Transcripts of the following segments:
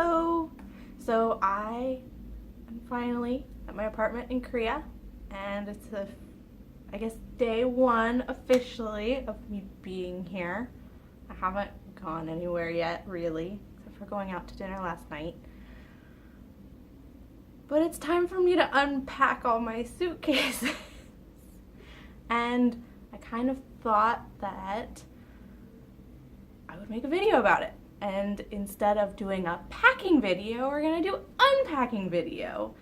Hello! So I am finally at my apartment in Korea, and it's I guess day one officially of me being here. I haven't gone anywhere yet, really, except for going out to dinner last night. But it's time for me to unpack all my suitcases. And I kind of thought that I would make a video about it. And instead of doing a packing video, we're gonna do unpacking video.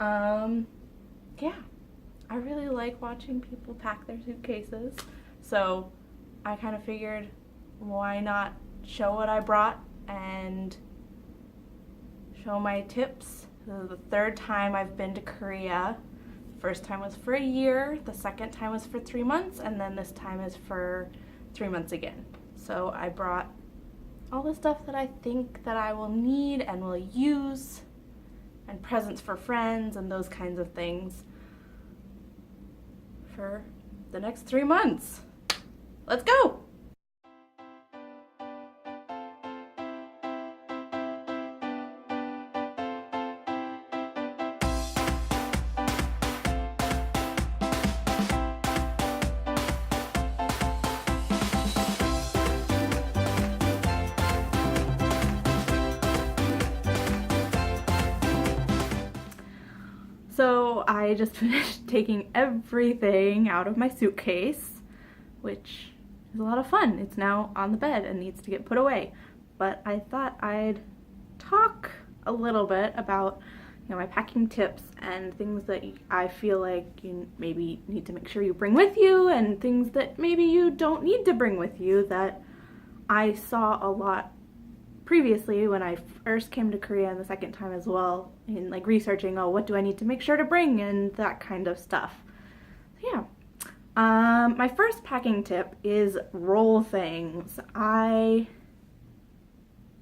Yeah, I really like watching people pack their suitcases. So I kind of figured, why not show what I brought and show my tips. This is the third time I've been to Korea. First time was for a year, the second time was for 3 months, and then this time is for 3 months again. So I brought all the stuff that I think that I will need and will use, and presents for friends and those kinds of things for the next 3 months. Let's go! So I just finished taking everything out of my suitcase, which is a lot of fun. It's now on the bed and needs to get put away. But I thought I'd talk a little bit about, my packing tips and things that I feel like you maybe need to make sure you bring with you, and things that maybe you don't need to bring with you that I saw a lot previously when I first came to Korea, and the second time as well, in like researching, what do I need to make sure to bring and that kind of stuff. So yeah, my first packing tip is roll things. I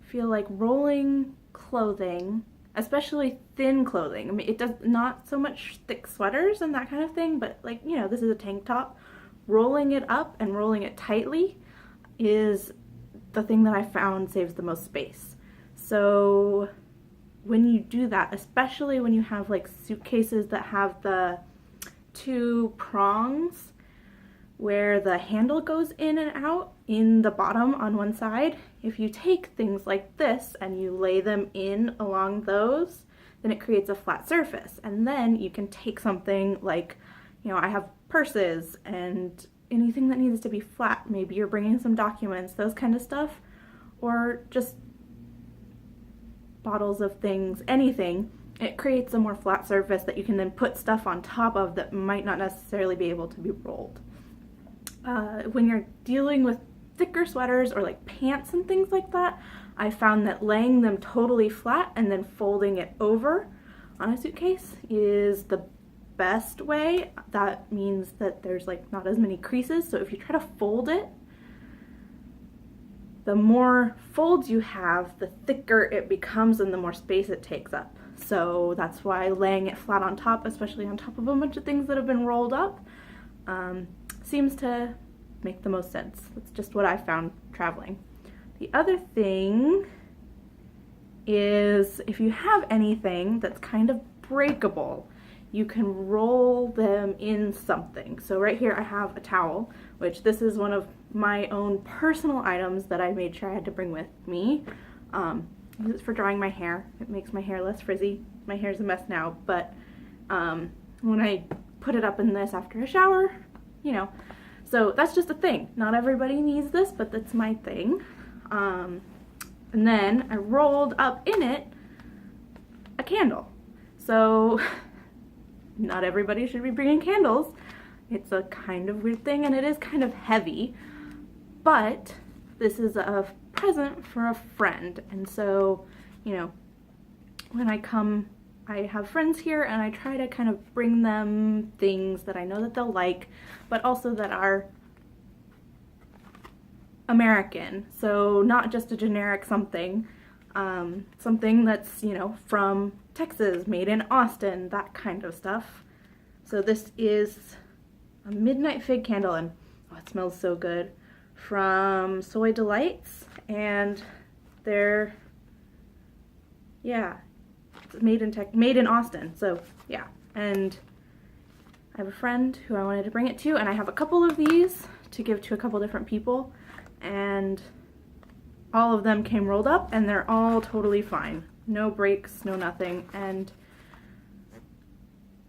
feel like rolling clothing, especially thin clothing, I mean, it does not so much thick sweaters and that kind of thing, but like, this is a tank top. Rolling it up and rolling it tightly is the thing that I found saves the most space. So when you do that, especially when you have like suitcases that have the 2 prongs where the handle goes in and out in the bottom on one side, if you take things like this and you lay them in along those, then it creates a flat surface. And then you can take something like, I have purses and anything that needs to be flat. Maybe you're bringing some documents, those kind of stuff, or just bottles of things, anything. It creates a more flat surface that you can then put stuff on top of that might not necessarily be able to be rolled. When you're dealing with thicker sweaters or like pants and things like that, I found that laying them totally flat and then folding it over on a suitcase is the best way. That means that there's like not as many creases, so if you try to fold it, the more folds you have, the thicker it becomes and the more space it takes up. So that's why laying it flat on top, especially on top of a bunch of things that have been rolled up, seems to make the most sense. That's just what I found traveling. The other thing is, if you have anything that's kind of breakable, you can roll them in something. So right here I have a towel, which this is one of my own personal items that I made sure I had to bring with me. This is for drying my hair. It makes my hair less frizzy. My hair's a mess now, but when I put it up in this after a shower, so that's just a thing. Not everybody needs this, but that's my thing. And then I rolled up in it a candle. So not everybody should be bringing candles. It's a kind of weird thing, and it is kind of heavy, but this is a present for a friend. And so, when I come, I have friends here, and I try to kind of bring them things that I know that they'll like, but also that are American. So not just a generic something, something that's, from Texas, made in Austin, that kind of stuff. So this is a midnight fig candle, and it smells so good, from Soy Delights, and they're yeah, it's made in Austin. So yeah, and I have a friend who I wanted to bring it to, and I have a couple of these to give to a couple different people, and all of them came rolled up, and they're all totally fine. No breaks, no nothing, and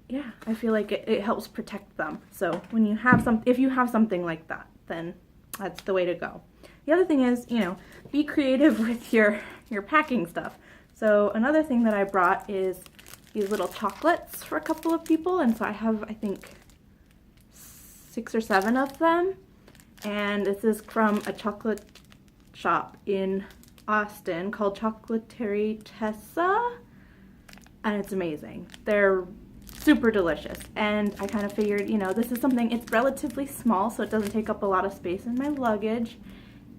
yeah, I feel like it helps protect them. So when you have if you have something like that, then that's the way to go. The other thing is, you know, be creative with your packing stuff. So another thing that I brought is these little chocolates for a couple of people, and so I have, I think, 6 or 7 of them, and this is from a chocolate shop in Austin called Chocolaterie Tessa, and it's amazing. They're super delicious, and I kind of figured, you know, this is something, it's relatively small, so it doesn't take up a lot of space in my luggage,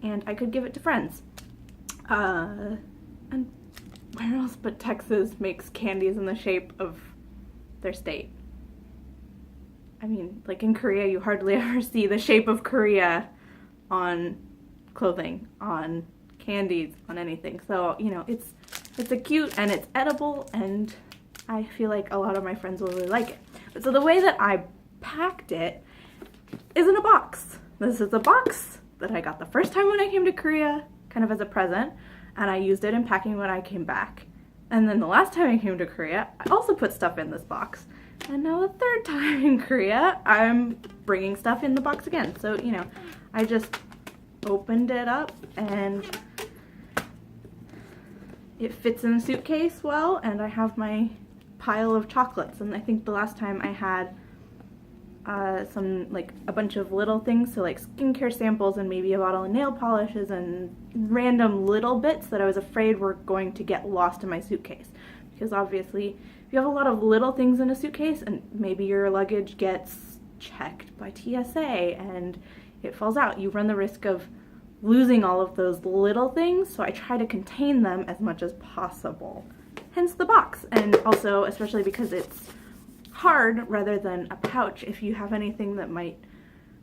and I could give it to friends. And where else but Texas makes candies in the shape of their state? I mean, like in Korea, you hardly ever see the shape of Korea on clothing, on candies, on anything. So, you know, it's a cute and it's edible, and I feel like a lot of my friends will really like it. But so the way that I packed it is in a box. This is a box that I got the first time when I came to Korea, kind of as a present, and I used it in packing when I came back. And then the last time I came to Korea, I also put stuff in this box. And now the third time in Korea, I'm bringing stuff in the box again. So, you know, I just opened it up and it fits in the suitcase well, and I have my pile of chocolates. And I think the last time I had like a bunch of little things, so like skincare samples and maybe a bottle of nail polishes and random little bits that I was afraid were going to get lost in my suitcase. Because obviously, if you have a lot of little things in a suitcase and maybe your luggage gets checked by TSA and it falls out, you run the risk of losing all of those little things, so I try to contain them as much as possible. Hence the box, and also especially because it's hard rather than a pouch. If you have anything that might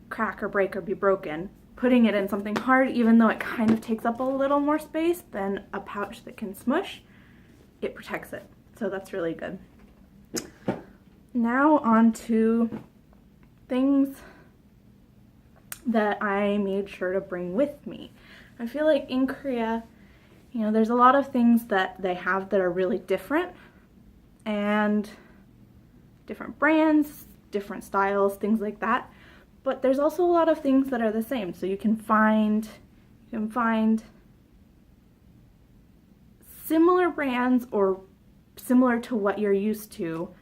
crack or break or be broken, putting it in something hard, even though it kind of takes up a little more space than a pouch that can smush, it protects it. So that's really good. Now on to things that I made sure to bring with me. I feel like in Korea, you know, there's a lot of things that they have that are really different, and different brands, different styles, things like that. But there's also a lot of things that are the same. So you can find similar brands or similar to what you're used to,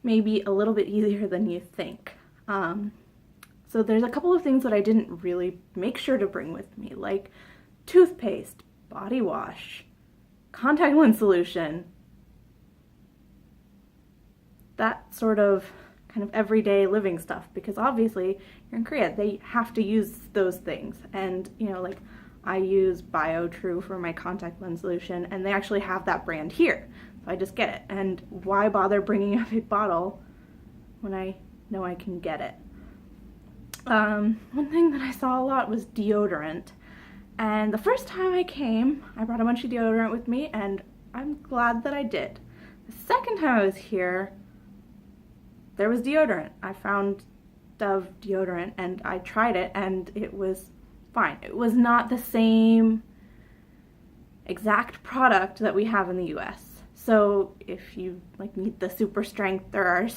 maybe a little bit easier than you think. So there's a couple of things that I didn't really make sure to bring with me, like toothpaste, body wash, contact lens solution, that sort of kind of everyday living stuff, because obviously you're in Korea, they have to use those things. And, you know, like I use BioTrue for my contact lens solution, and they actually have that brand here. So I just get it. And why bother bringing a big bottle when I know I can get it? One thing that I saw a lot was deodorant. And the first time I came, I brought a bunch of deodorant with me, and I'm glad that I did. The second time I was here, there was deodorant. I found Dove deodorant and I tried it, and it was fine. It was not the same exact product that we have in the US. So if you like need the super strength or are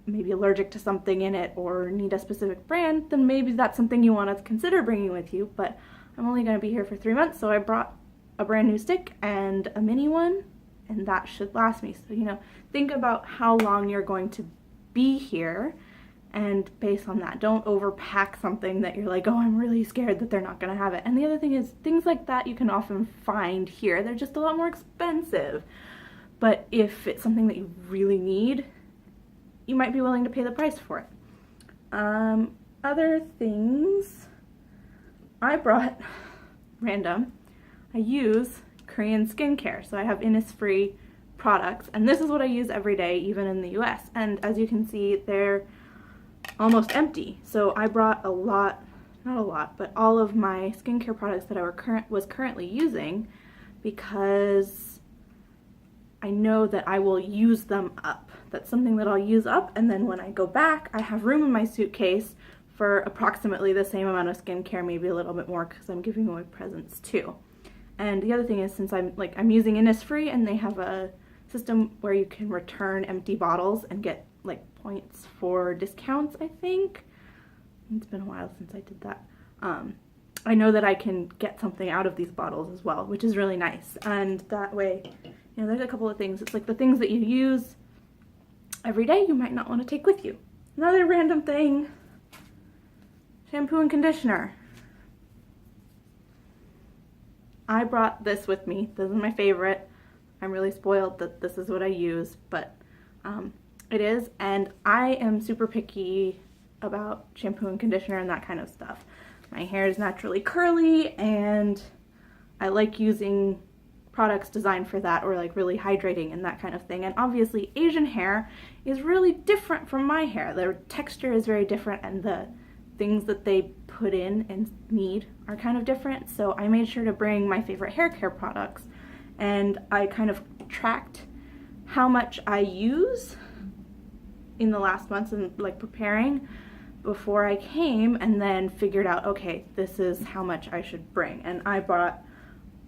maybe allergic to something in it or need a specific brand, then maybe that's something you want to consider bringing with you. But I'm only going to be here for 3 months, so I brought a brand new stick and a mini one, and that should last me. So, you know, think about how long you're going to be here, and based on that, don't overpack something that you're like, oh, I'm really scared that they're not going to have it. And the other thing is, things like that you can often find here. They're just a lot more expensive. But if it's something that you really need, you might be willing to pay the price for it. Other things I brought, random, I use Korean skincare. So I have Innisfree products, and this is what I use every day, even in the US. And as you can see, they're almost empty. So I brought a lot, not a lot, but all of my skincare products that I was currently using, because I know that I will use them up. That's something that I'll use up, and then when I go back, I have room in my suitcase for approximately the same amount of skincare, maybe a little bit more because I'm giving away presents too. And the other thing is, since I'm using Innisfree, and they have a system where you can return empty bottles and get like points for discounts, I think. It's been a while since I did that. I know that I can get something out of these bottles as well, which is really nice. And that way, you know, there's a couple of things. It's like the things that you use every day you might not want to take with you. Another random thing, shampoo and conditioner. I brought this with me. This is my favorite. I'm really spoiled that this is what I use, but it is. And I am super picky about shampoo and conditioner and that kind of stuff. My hair is naturally curly, and I like using products designed for that, or like really hydrating and that kind of thing. And obviously Asian hair is really different from my hair. Their texture is very different, and the things that they put in and need are kind of different. So I made sure to bring my favorite hair care products, and I kind of tracked how much I use in the last months and like preparing before I came, and then figured out, okay, this is how much I should bring. And I bought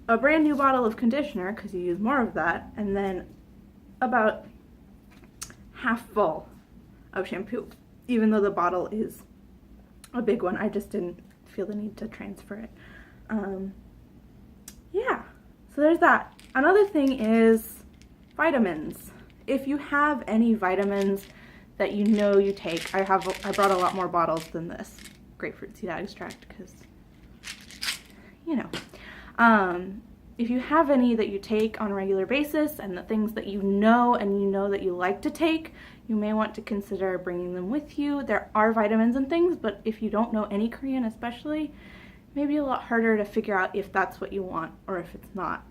a brand new bottle of conditioner because you use more of that, and then about half full of shampoo. Even though the bottle is a big one, I just didn't feel the need to transfer it. Yeah, so there's that. Another thing is vitamins. If you have any vitamins that you know you take, I brought a lot more bottles than this grapefruit seed extract because, you know. If you have any that you take on a regular basis, and the things that you know that you like to take, you may want to consider bringing them with you. There are vitamins and things, but if you don't know any Korean especially, it may be a lot harder to figure out if that's what you want or if it's not.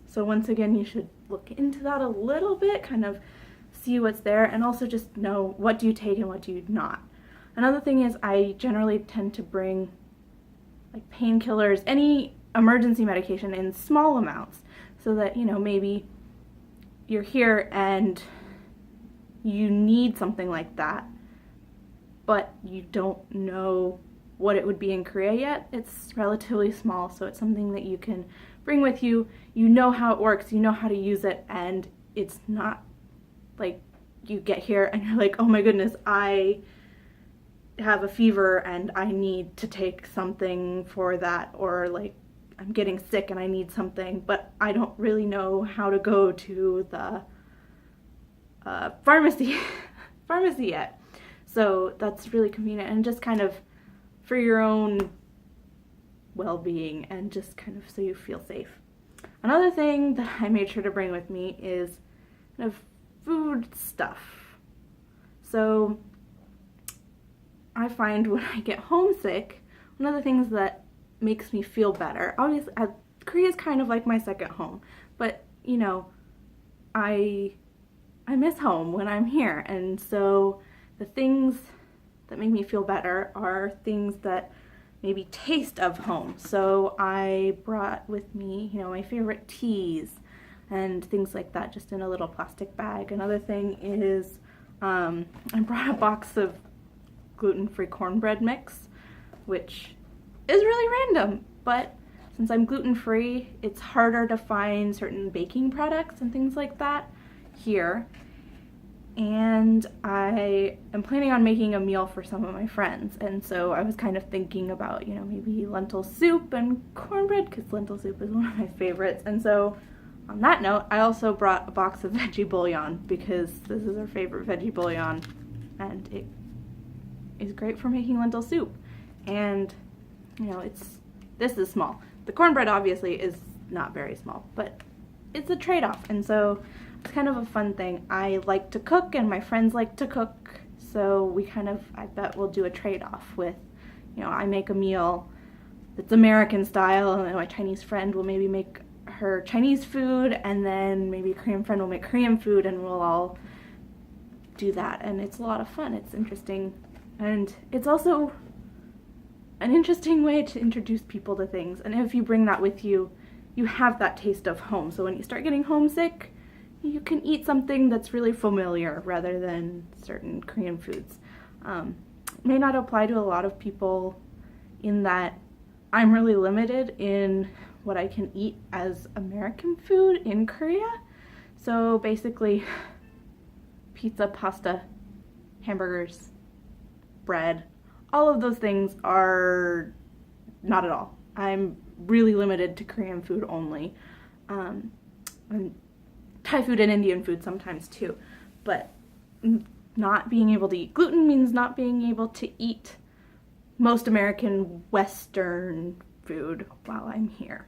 So once again, you should look into that a little bit, kind of see what's there, and also just know what do you take and what do you not. Another thing is, I generally tend to bring like painkillers, any emergency medication in small amounts, so that, you know, maybe you're here and you need something like that, but you don't know what it would be in Korea yet. It's relatively small, so it's something that you can bring with you. You know how it works, you know how to use it, and it's not like you get here and you're like, oh my goodness, I have a fever and I need to take something for that, or like I'm getting sick and I need something, but I don't really know how to go to the pharmacy yet. So that's really convenient, and just kind of for your own well-being, and just kind of so you feel safe. Another thing that I made sure to bring with me is kind of food stuff. So I find when I get homesick, one of the things that makes me feel better, obviously Korea is kind of like my second home, but you know, I miss home when I'm here, and so the things that make me feel better are things that maybe taste of home. So I brought with me, you know, my favorite teas and things like that, just in a little plastic bag. Another thing is I brought a box of gluten-free cornbread mix, which is really random, but since I'm gluten-free, it's harder to find certain baking products and things like that here. And I am planning on making a meal for some of my friends, and so I was kind of thinking about, you know, maybe lentil soup and cornbread, because lentil soup is one of my favorites. And so on that note, I also brought a box of veggie bouillon, because this is our favorite veggie bouillon, and it is great for making lentil soup. And you know, this is small. The cornbread obviously is not very small, but it's a trade-off, and so it's kind of a fun thing. I like to cook and my friends like to cook, so we kind of, I bet we'll do a trade-off with, you know, I make a meal that's American style, and my Chinese friend will maybe make her Chinese food, and then maybe a Korean friend will make Korean food, and we'll all do that, and it's a lot of fun. It's interesting, and it's also an interesting way to introduce people to things, and if you bring that with you, you have that taste of home. So when you start getting homesick, you can eat something that's really familiar rather than certain Korean foods. May not apply to a lot of people in that I'm really limited in what I can eat as American food in Korea. So basically, pizza, pasta, hamburgers, bread, all of those things are not at all. I'm really limited to Korean food only. And Thai food and Indian food sometimes too. But not being able to eat gluten means not being able to eat most American Western food while I'm here.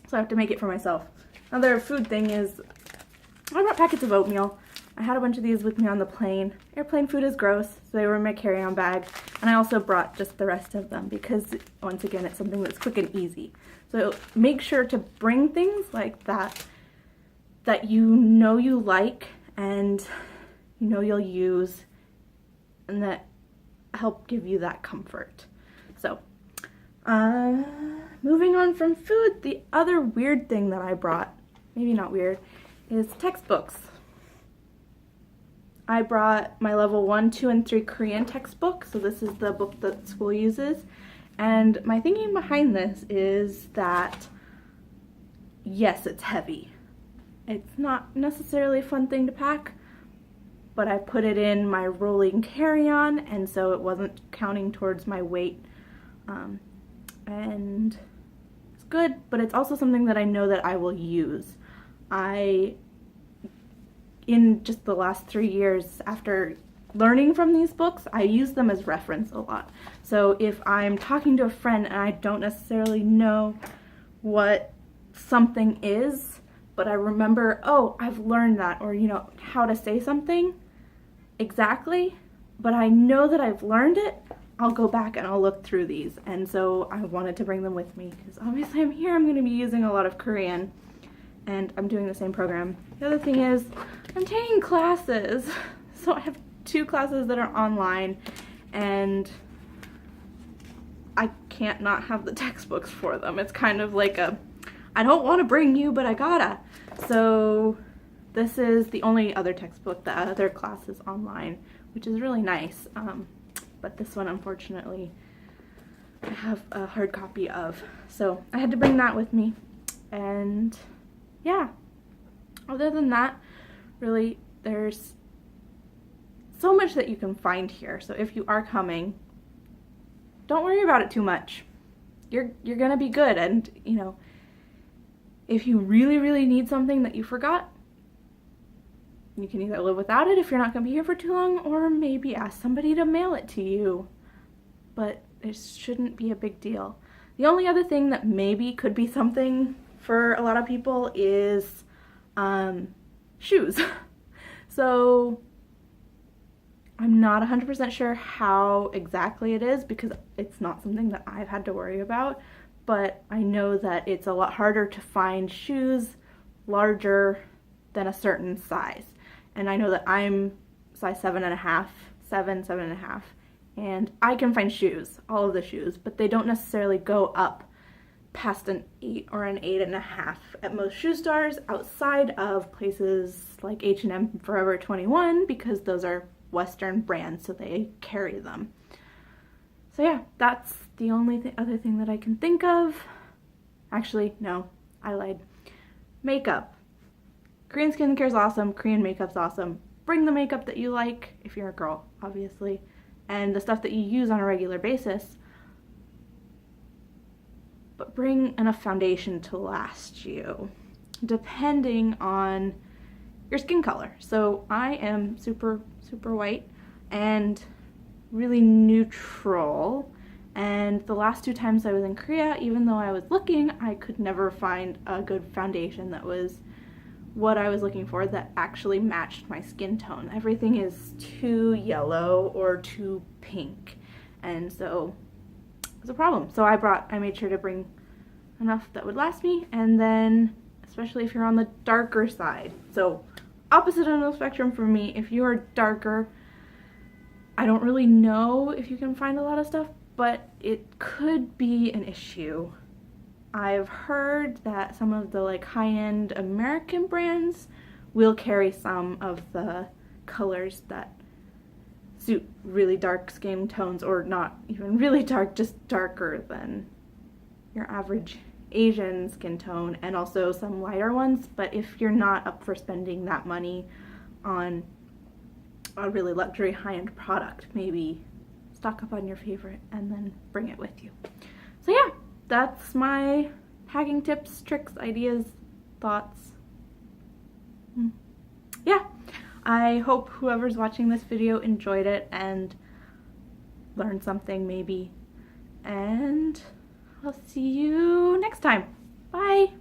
So I have to make it for myself. Another food thing is I brought packets of oatmeal. I had a bunch of these with me on the plane. Airplane food is gross, so they were in my carry-on bag. And I also brought just the rest of them because, once again, it's something that's quick and easy. So make sure to bring things like that you know you like and you know you'll use and that help give you that comfort. So, moving on from food, the other weird thing that I brought, maybe not weird, is textbooks. I brought my level 1, 2, and 3 Korean textbook, so this is the book that school uses. And my thinking behind this is that, yes, it's heavy. It's not necessarily a fun thing to pack, but I put it in my rolling carry-on, and so it wasn't counting towards my weight. And it's good, but it's also something that I know that I will use. In just the last 3 years after learning from these books, I use them as reference a lot. So if I'm talking to a friend and I don't necessarily know what something is, but I remember, oh, I've learned that, or how to say something exactly, but I know that I've learned it, I'll go back and I'll look through these. And so I wanted to bring them with me because obviously I'm here, I'm going to be using a lot of Korean, and I'm doing the same program. The other thing is I'm taking classes. So I have 2 classes that are online, and I can't not have the textbooks for them. It's kind of like I don't want to bring you, but I gotta. So this is the only other textbook. The other class is online, which is really nice. But this one, unfortunately, I have a hard copy of. So I had to bring that with me. And yeah, other than that, really, there's so much that you can find here. So if you are coming, don't worry about it too much. You're gonna be good. And if you really, really need something that you forgot, you can either live without it if you're not gonna be here for too long, or maybe ask somebody to mail it to you. But it shouldn't be a big deal. The only other thing that maybe could be something for a lot of people is shoes. So I'm not 100% sure how exactly it is because it's not something that I've had to worry about, but I know that it's a lot harder to find shoes larger than a certain size. And I know that I'm size 7.5, 7.5, and I can find shoes, all of the shoes, but they don't necessarily go up past an 8 or an 8.5 at most shoe stores outside of places like H&M, Forever 21, because those are Western brands, so they carry them. So yeah, that's the only other thing that I can think of. Actually, no, I lied. Makeup. Korean skincare is awesome. Korean makeup's awesome. Bring the makeup that you like, if you're a girl, obviously, and the stuff that you use on a regular basis. But bring enough foundation to last you, depending on your skin color. So I am super, super white and really neutral. And the last 2 times I was in Korea, even though I was looking, I could never find a good foundation that was what I was looking for that actually matched my skin tone. Everything is too yellow or too pink. And so it's a problem. So I made sure to bring enough that would last me, and then especially if you're on the darker side. So opposite end of the spectrum for me, if you are darker, I don't really know if you can find a lot of stuff, but it could be an issue. I've heard that some of the high-end American brands will carry some of the colors that suit really dark skin tones, or not even really dark, just darker than your average Asian skin tone, and also some lighter ones. But if you're not up for spending that money on a really luxury high-end product, maybe stock up on your favorite and then bring it with you. So yeah, that's my packing tips, tricks, ideas, thoughts. Yeah, I hope whoever's watching this video enjoyed it and learned something maybe, and I'll see you next time. Bye!